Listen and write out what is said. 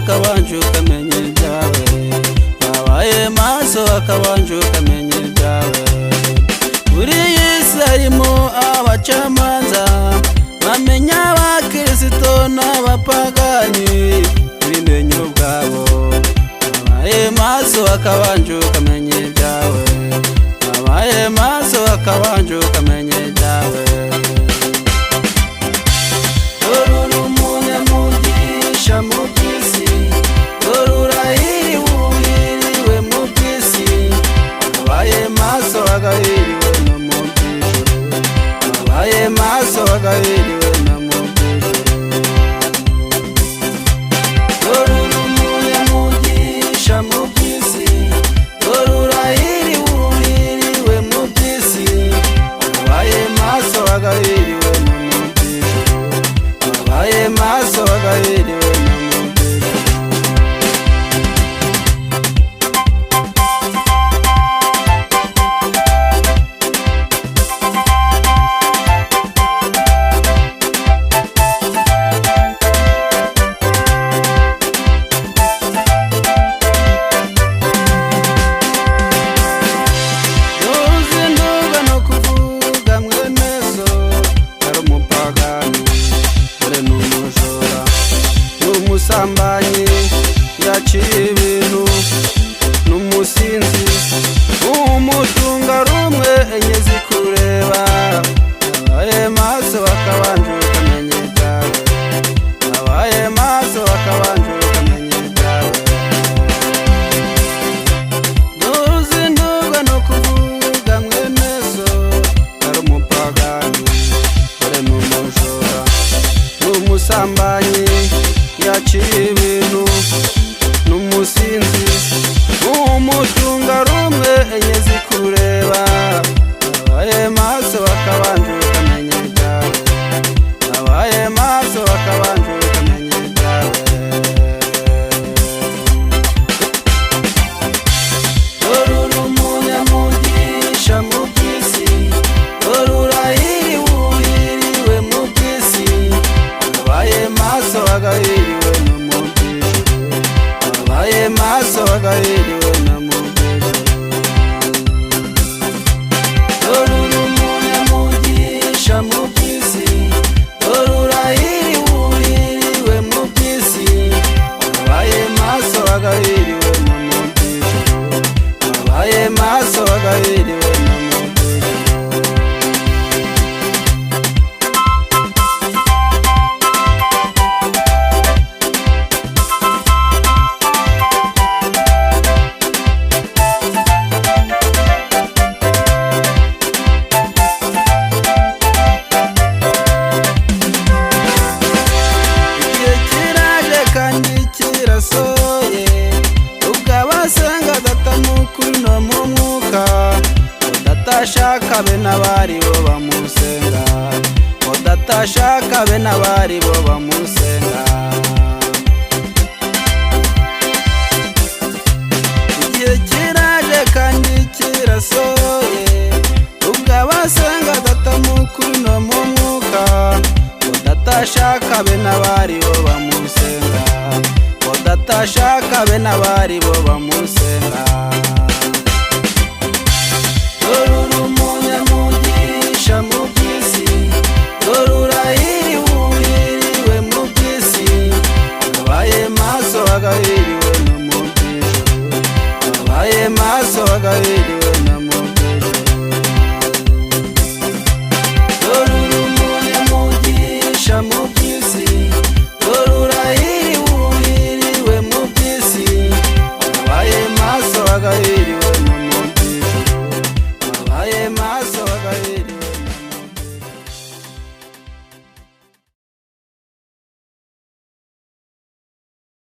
akabanje ukamenya ibyawe, wabaye maso akabanje ukamenya ibyawe. Muri iyi si harimo abacamanza bamenya abakristo n'abapagani bimenye ubwabo, wabaye maso akabanje ukamenya ibyawe, wabaye maso akabanje ukamenya ibyawe. Wagahiriwe no mu by'ijuru, wabaye maso wagahiriwe no mu by'ijuru. Dore uri umunyamugisha mu by'isi, dore urahiriwe uhiriwe mu by'isi, wabaye maso wagahiriwe no mu by'ijuru, wabaye maso wagahiriwe no mu by'ijuru. Umusambanyi yaciye ibintu n'umusinzi, umutunga rumwe enye zikureba, wabaye maso akabanje ukamenya ibyawe, wabaye maso akabanje ukamenya ibyawe. Ntuzindurwa no kuvuga mwene so ari umupagani, dore n'umujura n'umusambanyi yaciye ibintu n'umusinzi, umutunga rumwe enye zikureba, wabaye maso akabanje ukamenya ibyawe, wabaye maso akabanje ukamenya ibyawe. Dore uri umunyamugisha mu by'isi, dore urahiriwe uhiriwe mu by'isi, wabaye maso wagahiriwe no mu by'ijuru, wabaye maso wagahiriwe no mu by'ijuru. Dore uri umunyamugisha mu by'isi, dore urahiriwe uhiriwe mu by'isi, wabaye maso wagahiriwe no mu by'ijuru, wabaye maso wagahiriwe no mu by'ijuru. Kirasoye ubwo abasenga data mukuru no mu mwuka, udatashaka be n'abari bo bamusenga, udatashaka be n'abari bo bamusenga. Igihe kiraje kandi kirasoye ubwo abasenga data mukuru no mu mwuka, udatashaka be n'abari bo bamusenga, udatashaka be n'abari bo bamusenga. Dore uri umunyamugisha mu by'isi, dore urahiriwe uhiriwe mu by'isi, wabaye maso wagahiriwe no mu by'ijuru, wabaye maso wagahiriwe